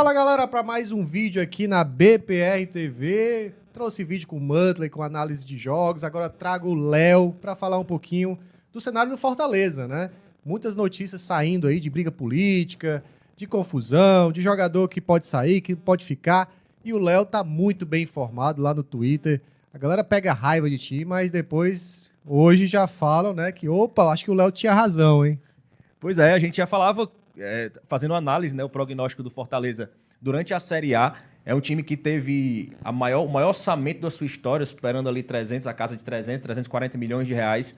Fala galera, para mais um vídeo aqui na BPR TV. Trouxe vídeo com o Muttley, com análise de jogos. Agora trago o Léo para falar um pouquinho do cenário do Fortaleza, né? Muitas notícias saindo aí de briga política, de confusão, de jogador que pode sair, que pode ficar. E o Léo tá muito bem informado lá no Twitter. A galera pega raiva de ti, mas depois, hoje já falam, né, que opa, acho que o Léo tinha razão, hein? Pois é, a gente já falava, fazendo análise, né, o prognóstico do Fortaleza durante a Série A. É um time que teve o maior orçamento da sua história, superando ali a casa de 340 milhões de reais.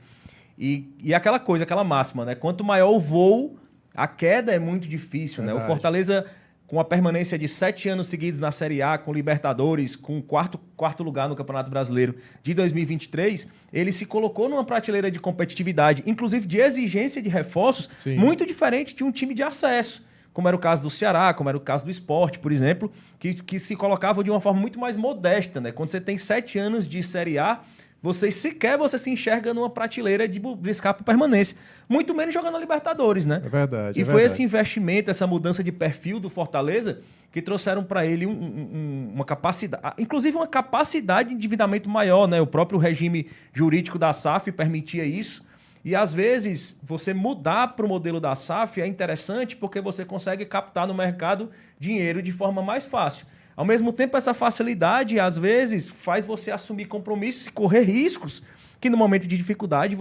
E aquela coisa, aquela máxima, né? Quanto maior o voo, a queda é muito difícil, né? O Fortaleza, com a permanência de 7 anos seguidos na Série A, com Libertadores, com quarto lugar no Campeonato Brasileiro de 2023, ele se colocou numa prateleira de competitividade, inclusive de exigência de reforços, Sim. muito diferente de um time de acesso, como era o caso do Ceará, como era o caso do Sport, por exemplo, que se colocava de uma forma muito mais modesta, né? Quando você tem 7 anos de Série A, você se enxerga numa prateleira de buscar por permanência. Muito menos jogando na Libertadores, né? É verdade. E foi esse investimento, essa mudança de perfil do Fortaleza que trouxeram para ele uma capacidade, inclusive uma capacidade de endividamento maior, né? O próprio regime jurídico da SAF permitia isso. E às vezes você mudar para o modelo da SAF é interessante porque você consegue captar no mercado dinheiro de forma mais fácil. Ao mesmo tempo, essa facilidade, às vezes, faz você assumir compromissos e correr riscos que, no momento de dificuldade,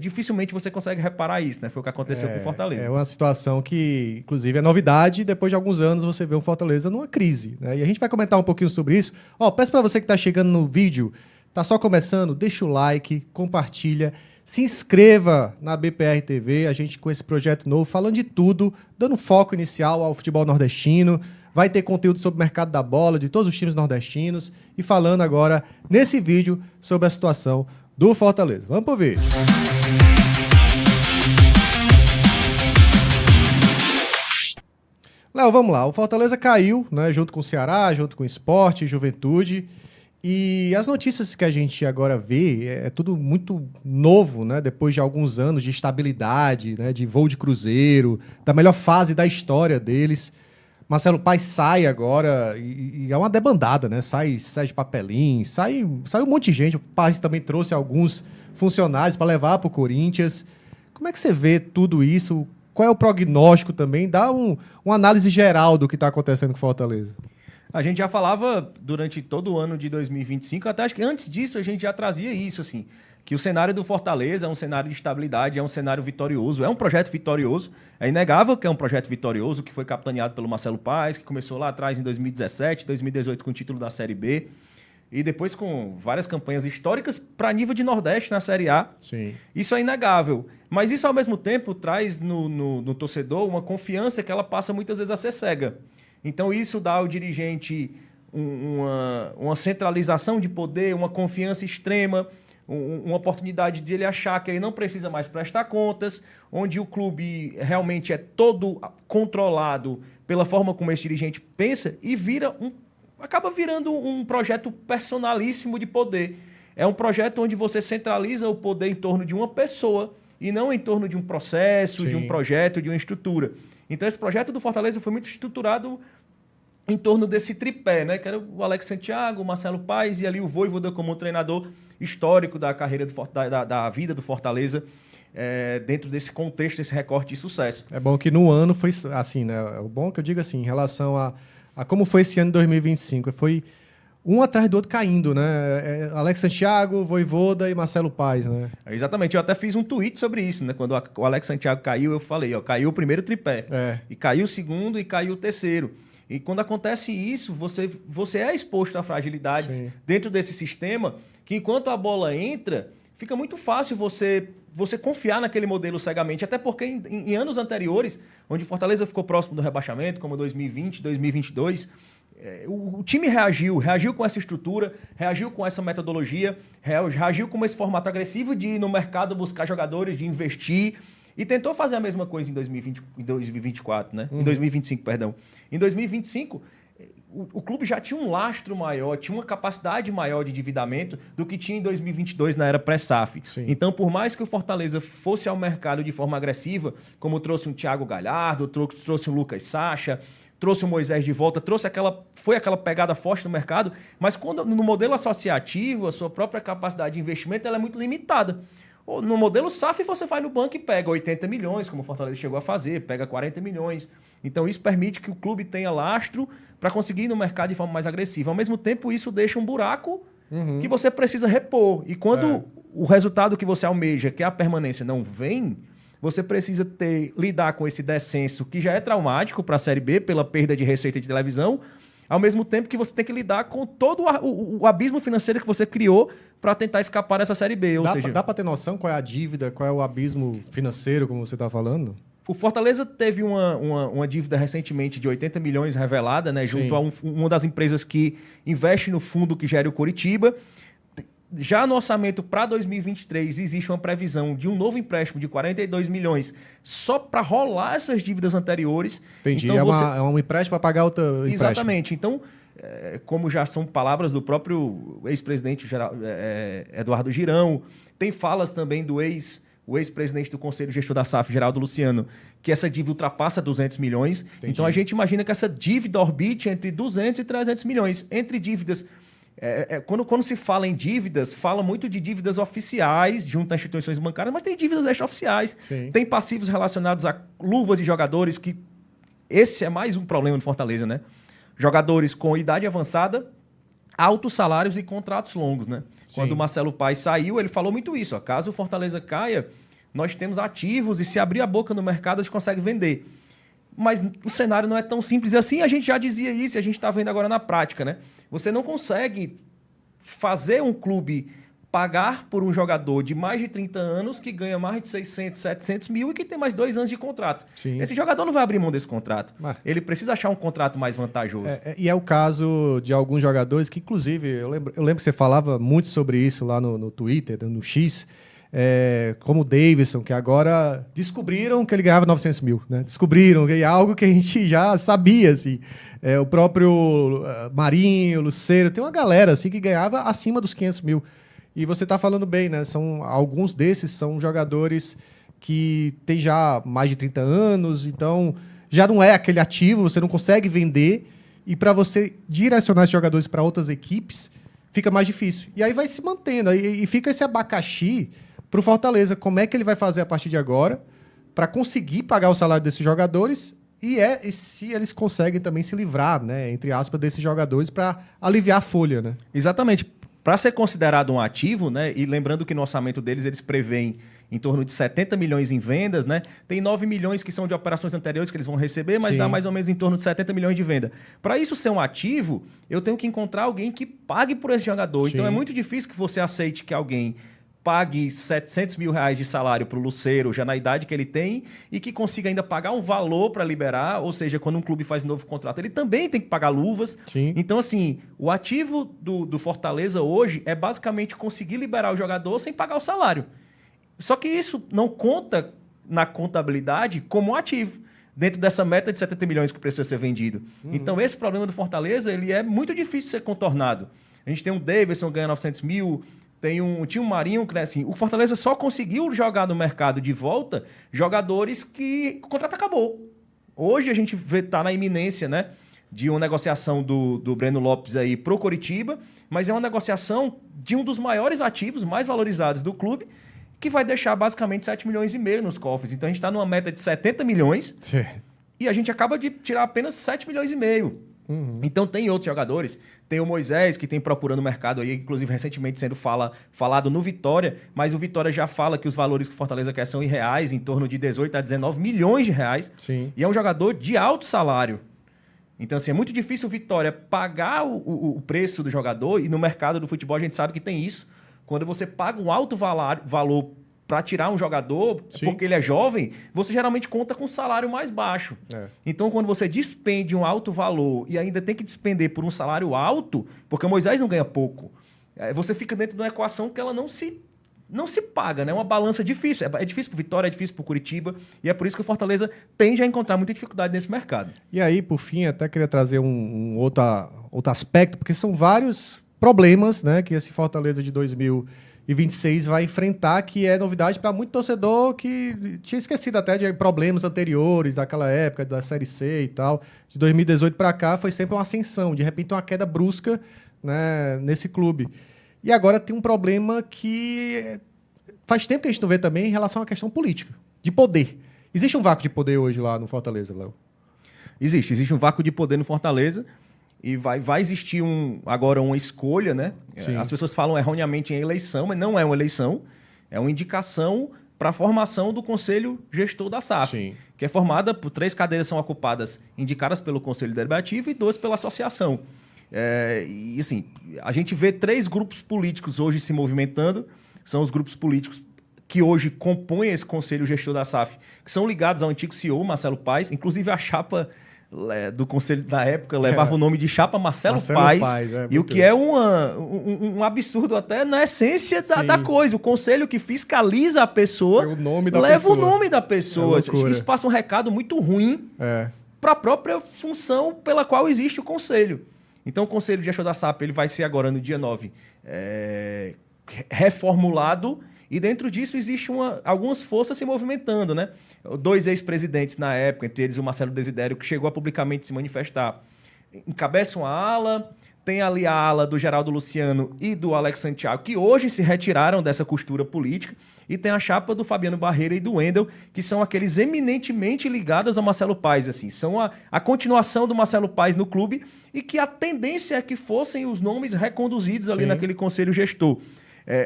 dificilmente você consegue reparar isso, né? Foi o que aconteceu com o Fortaleza. É uma situação que, inclusive, é novidade. Depois de alguns anos, você vê o Fortaleza numa crise, né? E a gente vai comentar um pouquinho sobre isso. Peço para você que está chegando no vídeo, está só começando, deixa o like, compartilha, se inscreva na BPR TV, a gente com esse projeto novo, falando de tudo, dando foco inicial ao futebol nordestino. Vai ter conteúdo sobre o mercado da bola, de todos os times nordestinos. E falando agora, nesse vídeo, sobre a situação do Fortaleza. Vamos pro vídeo. Léo, vamos lá. O Fortaleza caiu, né, junto com o Ceará, junto com o Sport, Juventude. E as notícias que a gente agora vê é tudo muito novo, né? Depois de alguns anos de estabilidade, né, de voo de cruzeiro, da melhor fase da história deles. Marcelo Paes sai agora e é uma debandada, né? Sai de Papelim, sai um monte de gente. O Paes também trouxe alguns funcionários para levar para o Corinthians. Como é que você vê tudo isso? Qual é o prognóstico também? Dá uma análise geral do que está acontecendo com o Fortaleza. A gente já falava durante todo o ano de 2025, até acho que antes disso a gente já trazia isso, assim, que o cenário do Fortaleza é um cenário de estabilidade, é um cenário vitorioso, é um projeto vitorioso. É inegável que é um projeto vitorioso, que foi capitaneado pelo Marcelo Paes, que começou lá atrás em 2017, 2018 com o título da Série B, e depois com várias campanhas históricas para nível de Nordeste na Série A. Sim. Isso é inegável. Mas isso, ao mesmo tempo, traz no torcedor uma confiança que ela passa muitas vezes a ser cega. Então isso dá ao dirigente uma centralização de poder, uma confiança extrema, uma oportunidade de ele achar que ele não precisa mais prestar contas, onde o clube realmente é todo controlado pela forma como esse dirigente pensa e acaba virando um projeto personalíssimo de poder. É um projeto onde você centraliza o poder em torno de uma pessoa e não em torno de um processo, Sim. de um projeto, de uma estrutura. Então esse projeto do Fortaleza foi muito estruturado em torno desse tripé, né? Que era o Alex Santiago, o Marcelo Paes e ali o Vojvoda como um treinador histórico da carreira da vida do Fortaleza, dentro desse contexto, desse recorte de sucesso. É bom que no ano foi assim, né? É bom que eu diga assim, em relação a como foi esse ano de 2025, foi um atrás do outro caindo, né? Alex Santiago, Vojvoda e Marcelo Paes, né? Exatamente. Eu até fiz um tweet sobre isso, né? Quando o Alex Santiago caiu, eu falei, caiu o primeiro tripé. E caiu o segundo e caiu o terceiro. E quando acontece isso, você é exposto a fragilidades Sim. dentro desse sistema, que enquanto a bola entra, fica muito fácil você confiar naquele modelo cegamente. Até porque em anos anteriores, onde Fortaleza ficou próximo do rebaixamento, como 2020, 2022... O time reagiu com essa estrutura, reagiu com essa metodologia, reagiu com esse formato agressivo de ir no mercado buscar jogadores, de investir, e tentou fazer a mesma coisa em 2024, né? Em 2025, perdão. Em 2025, o clube já tinha um lastro maior, tinha uma capacidade maior de endividamento do que tinha em 2022 na era pré-SAF. Então, por mais que o Fortaleza fosse ao mercado de forma agressiva, como trouxe um Thiago Galhardo, trouxe um Lucas Sacha, trouxe o Moisés de volta, foi aquela pegada forte no mercado, mas quando no modelo associativo, a sua própria capacidade de investimento ela é muito limitada. No modelo SAF, você vai no banco e pega 80 milhões, como o Fortaleza chegou a fazer, pega 40 milhões. Então, isso permite que o clube tenha lastro para conseguir ir no mercado de forma mais agressiva. Ao mesmo tempo, isso deixa um buraco que você precisa repor. E quando o resultado que você almeja, que é a permanência, não vem, você precisa lidar com esse descenso, que já é traumático para a Série B, pela perda de receita de televisão, ao mesmo tempo que você tem que lidar com todo o abismo financeiro que você criou para tentar escapar dessa Série B. Dá para ter noção qual é a dívida, qual é o abismo financeiro, como você está falando? O Fortaleza teve uma dívida recentemente de 80 milhões revelada, né, junto a uma das empresas que investe no fundo que gera o Coritiba. Já no orçamento para 2023 existe uma previsão de um novo empréstimo de 42 milhões só para rolar essas dívidas anteriores. Entendi, então, é um empréstimo para pagar outro empréstimo. Exatamente. Então, como já são palavras do próprio ex-presidente Eduardo Girão, tem falas também do ex-presidente do Conselho Gestor da SAF, Geraldo Luciano, que essa dívida ultrapassa 200 milhões. Entendi. Então, a gente imagina que essa dívida orbite entre 200 e 300 milhões. Entre dívidas... Quando se fala em dívidas, fala muito de dívidas oficiais junto a instituições bancárias, mas tem dívidas extraoficiais. Tem passivos relacionados a luvas de jogadores, que esse é mais um problema no Fortaleza, né? Jogadores com idade avançada, altos salários e contratos longos, né? Quando o Marcelo Paes saiu, ele falou muito isso. Caso o Fortaleza caia, nós temos ativos e se abrir a boca no mercado, a gente consegue vender. Mas o cenário não é tão simples assim, a gente já dizia isso e a gente está vendo agora na prática, né? Você não consegue fazer um clube pagar por um jogador de mais de 30 anos que ganha mais de 600, 700 mil e que tem mais 2 anos de contrato. Esse jogador não vai abrir mão desse contrato. Ele precisa achar um contrato mais vantajoso. E é o caso de alguns jogadores que, inclusive, eu lembro que você falava muito sobre isso lá no Twitter, no X, como o Davidson, que agora descobriram que ele ganhava 900 mil. Né? Descobriram, que é algo que a gente já sabia. Assim. O próprio Marinho, Lucero, tem uma galera assim, que ganhava acima dos 500 mil. E você está falando bem, né? Alguns desses são jogadores que têm já mais de 30 anos, então já não é aquele ativo, você não consegue vender. E para você direcionar esses jogadores para outras equipes, fica mais difícil. E aí vai se mantendo, e fica esse abacaxi para o Fortaleza. Como é que ele vai fazer a partir de agora para conseguir pagar o salário desses jogadores e se eles conseguem também se livrar, né, entre aspas, desses jogadores para aliviar a folha, né? Exatamente. Para ser considerado um ativo, né, e lembrando que no orçamento deles eles preveem em torno de 70 milhões em vendas, né? Tem 9 milhões que são de operações anteriores que eles vão receber, mas dá mais ou menos em torno de 70 milhões de venda. Para isso ser um ativo, eu tenho que encontrar alguém que pague por esse jogador. Então é muito difícil que você aceite que alguém pague 700 mil reais de salário para o Lucero, já na idade que ele tem, e que consiga ainda pagar um valor para liberar, ou seja, quando um clube faz um novo contrato, ele também tem que pagar luvas. Então, assim, o ativo do Fortaleza hoje é basicamente conseguir liberar o jogador sem pagar o salário. Só que isso não conta na contabilidade como ativo, dentro dessa meta de 70 milhões que precisa ser vendido. Então, esse problema do Fortaleza ele é muito difícil de ser contornado. A gente tem um Davidson ganhando 900 mil, tinha um Marinho, né, assim, o Fortaleza só conseguiu jogar no mercado de volta jogadores que o contrato acabou. Hoje a gente está na iminência, né, de uma negociação do Breno Lopes aí pro Coritiba, mas é uma negociação de um dos maiores ativos, mais valorizados do clube, que vai deixar basicamente 7 milhões e meio nos cofres. Então a gente está numa meta de 70 milhões e a gente acaba de tirar apenas 7 milhões e meio. Então tem outros jogadores, tem o Moisés que tem procurando o mercado aí, inclusive recentemente sendo falado no Vitória, mas o Vitória já fala que os valores que o Fortaleza quer são irreais, em torno de 18 a 19 milhões de reais. E é um jogador de alto salário. Então assim, é muito difícil o Vitória pagar o preço do jogador, e no mercado do futebol a gente sabe que tem isso. Quando você paga um alto valor para tirar um jogador, porque ele é jovem, você geralmente conta com um salário mais baixo. Então, quando você despende um alto valor e ainda tem que despender por um salário alto, porque o Moisés não ganha pouco, você fica dentro de uma equação que ela não não se paga, né? É uma balança difícil. É difícil para o Vitória, é difícil para o Curitiba, e é por isso que o Fortaleza tende a encontrar muita dificuldade nesse mercado. E aí, por fim, até queria trazer um outro aspecto, porque são vários problemas, né, que esse Fortaleza de 2026 vai enfrentar, que é novidade para muito torcedor que tinha esquecido até de problemas anteriores, daquela época, da Série C e tal. De 2018 para cá foi sempre uma ascensão, de repente uma queda brusca, né, nesse clube. E agora tem um problema que faz tempo que a gente não vê também em relação à questão política, de poder. Existe um vácuo de poder hoje lá no Fortaleza, Léo? Existe um vácuo de poder no Fortaleza e vai existir agora uma escolha, né? As pessoas falam erroneamente em eleição, mas não é uma eleição, é uma indicação para a formação do Conselho Gestor da SAF, Sim. que é formada por 3 cadeiras são ocupadas, indicadas pelo Conselho Deliberativo e 2 pela associação. E assim, a gente vê 3 grupos políticos hoje se movimentando, são os grupos políticos que hoje compõem esse Conselho Gestor da SAF, que são ligados ao antigo CEO, Marcelo Paes, inclusive a chapa do conselho da época levava o nome de chapa Marcelo Paes, e o que é um absurdo até na essência da coisa. O conselho que fiscaliza a pessoa leva o nome da pessoa. Isso passa um recado muito ruim para a própria função pela qual existe o conselho. Então o Conselho Gestor da SAF ele vai ser agora no dia 9 reformulado. E dentro disso existe algumas forças se movimentando, né? 2 ex-presidentes na época, entre eles o Marcelo Desidério, que chegou a publicamente se manifestar, encabeçam a ala. Tem ali a ala do Geraldo Luciano e do Alex Santiago, que hoje se retiraram dessa costura política. E tem a chapa do Fabiano Barreira e do Wendel, que são aqueles eminentemente ligados ao Marcelo Paes. Assim. São a continuação do Marcelo Paes no clube e que a tendência é que fossem os nomes reconduzidos ali naquele conselho gestor.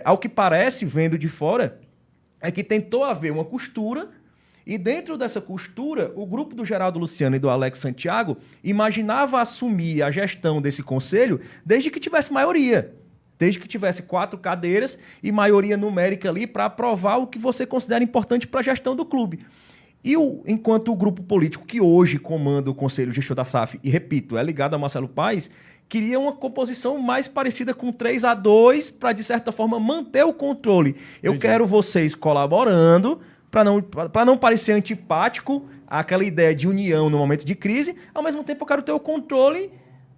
Ao que parece, vendo de fora, é que tentou haver uma costura e dentro dessa costura, o grupo do Geraldo Luciano e do Alex Santiago imaginava assumir a gestão desse conselho desde que tivesse maioria. Desde que tivesse 4 cadeiras e maioria numérica ali para aprovar o que você considera importante para a gestão do clube. E enquanto o grupo político que hoje comanda o Conselho Gestor da SAF, e repito, é ligado a Marcelo Paes, queria uma composição mais parecida com 3-2 para, de certa forma, manter o controle. Eu quero vocês colaborando para não parecer antipático àquela ideia de união no momento de crise. Ao mesmo tempo, eu quero ter o controle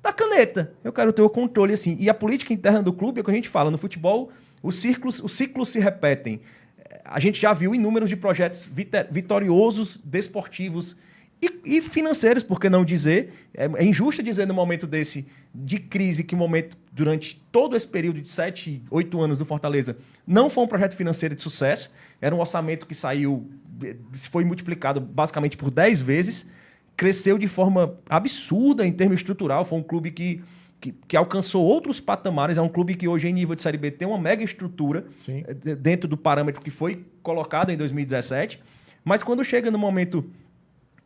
da caneta. Eu quero ter o controle assim. E a política interna do clube, é o que a gente fala, no futebol, os ciclos se repetem. A gente já viu inúmeros de projetos vitoriosos, desportivos e financeiros, por que não dizer? É injusto dizer no momento desse de crise que durante todo esse período de 7, 8 anos do Fortaleza não foi um projeto financeiro de sucesso. Era um orçamento que foi multiplicado basicamente por 10 vezes, cresceu de forma absurda em termos estrutural. Foi um clube que alcançou outros patamares. É um clube que hoje, em nível de Série B, tem uma mega estrutura dentro do parâmetro que foi colocado em 2017. Mas quando chega no momento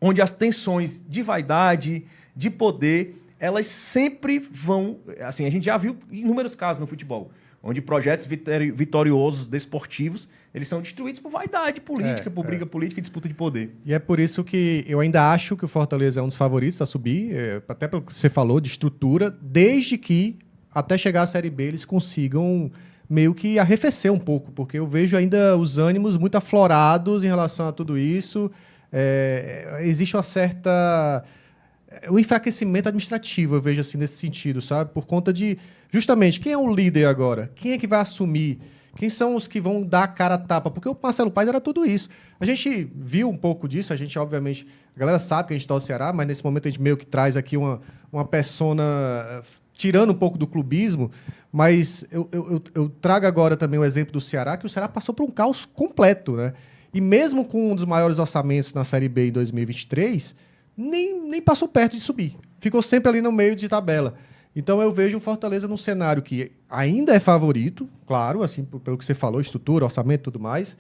onde as tensões de vaidade, de poder, elas sempre vão... Assim, a gente já viu inúmeros casos no futebol, onde projetos vitoriosos, desportivos, eles são destruídos por vaidade política, por briga política e disputa de poder. E é por isso que eu ainda acho que o Fortaleza é um dos favoritos a subir, até pelo que você falou, de estrutura, desde que, até chegar à Série B, eles consigam meio que arrefecer um pouco, porque eu vejo ainda os ânimos muito aflorados em relação a tudo isso. Existe uma certa... um enfraquecimento administrativo, eu vejo assim, nesse sentido, sabe? Por conta de, justamente, quem é o líder agora? Quem é que vai assumir? Quem são os que vão dar a cara a tapa? Porque o Marcelo Paes era tudo isso. A gente viu um pouco disso, a gente, obviamente, a galera sabe que a gente está ao Ceará, mas nesse momento a gente meio que traz aqui uma persona tirando um pouco do clubismo, mas eu trago agora também o exemplo do Ceará, que o Ceará passou por um caos completo, né? E mesmo com um dos maiores orçamentos na Série B em 2023, nem passou perto de subir. Ficou sempre ali no meio de tabela. Então eu vejo o Fortaleza num cenário que ainda é favorito, claro, assim, pelo que você falou, estrutura, orçamento e tudo mais,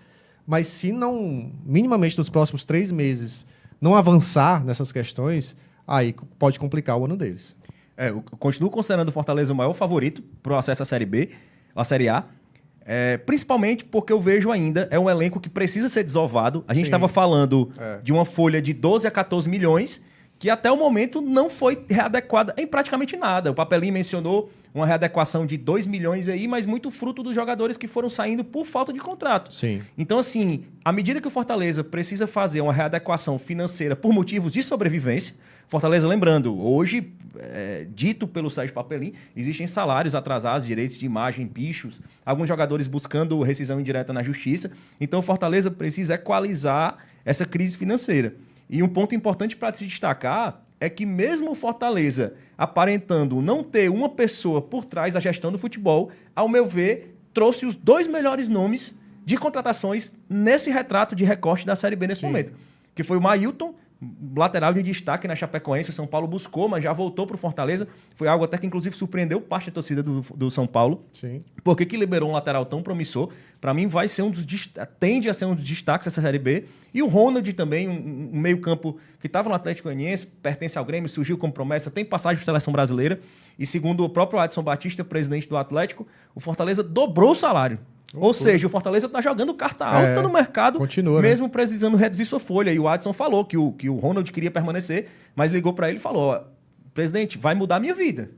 mas se não, minimamente nos próximos 3 meses, não avançar nessas questões, aí pode complicar o ano deles. Eu continuo considerando o Fortaleza o maior favorito para o acesso à Série B, à Série A, principalmente porque eu vejo ainda, é um elenco que precisa ser desovado. A gente estava falando de uma folha de 12 a 14 milhões, que até o momento não foi readequada em praticamente nada. O Papelinho mencionou uma readequação de 2 milhões aí, mas muito fruto dos jogadores que foram saindo por falta de contrato. Sim. Então, assim, à medida que o Fortaleza precisa fazer uma readequação financeira por motivos de sobrevivência, Fortaleza, lembrando, hoje, dito pelo Sérgio Papelim, existem salários atrasados, direitos de imagem, bichos, alguns jogadores buscando rescisão indireta na justiça. Então, o Fortaleza precisa equalizar essa crise financeira. E um ponto importante para se destacar é que mesmo o Fortaleza aparentando não ter uma pessoa por trás da gestão do futebol, ao meu ver, trouxe os 2 melhores nomes de contratações nesse retrato de recorte da Série B nesse momento. Que foi o Mailton, lateral de destaque na Chapecoense. O São Paulo buscou, mas já voltou para o Fortaleza. Foi algo até que, inclusive, surpreendeu parte da torcida do São Paulo. Sim. Por que liberou um lateral tão promissor? Para mim, vai ser tende a ser um dos destaques dessa Série B. E o Ronald também, um meio-campo que estava no Atlético Goianiense, pertence ao Grêmio, surgiu como promessa, tem passagem por seleção brasileira. E segundo o próprio Adson Batista, presidente do Atlético, o Fortaleza dobrou o salário. Ou seja, o Fortaleza está jogando carta alta no mercado, continua, mesmo precisando reduzir sua folha. E o Adson falou que o Ronald queria permanecer, mas ligou para ele e falou: presidente, vai mudar a minha vida.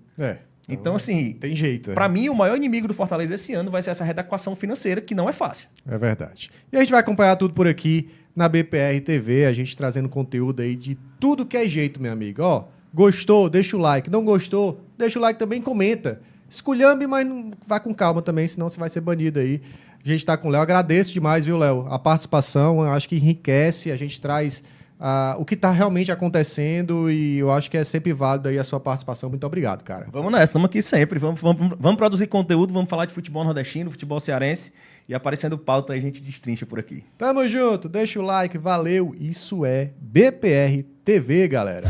Então, assim, tem jeito. Para mim, o maior inimigo do Fortaleza esse ano vai ser essa readequação financeira, que não é fácil. É verdade. E a gente vai acompanhar tudo por aqui na BPR TV, a gente trazendo conteúdo aí de tudo que é jeito, meu amigo. Ó, gostou? Deixa o like. Não gostou? Deixa o like também, comenta. Esculhambe, mas não, vá com calma também, senão você vai ser banido aí. A gente tá com o Léo. Agradeço demais, viu, Léo? A participação, eu acho que enriquece, a gente traz o que tá realmente acontecendo e eu acho que é sempre válido aí a sua participação. Muito obrigado, cara. Vamos nessa, estamos aqui sempre. Vamos produzir conteúdo, vamos falar de futebol nordestino, futebol cearense e aparecendo pauta aí a gente destrincha por aqui. Tamo junto, deixa o like, valeu. Isso é BPR TV, galera.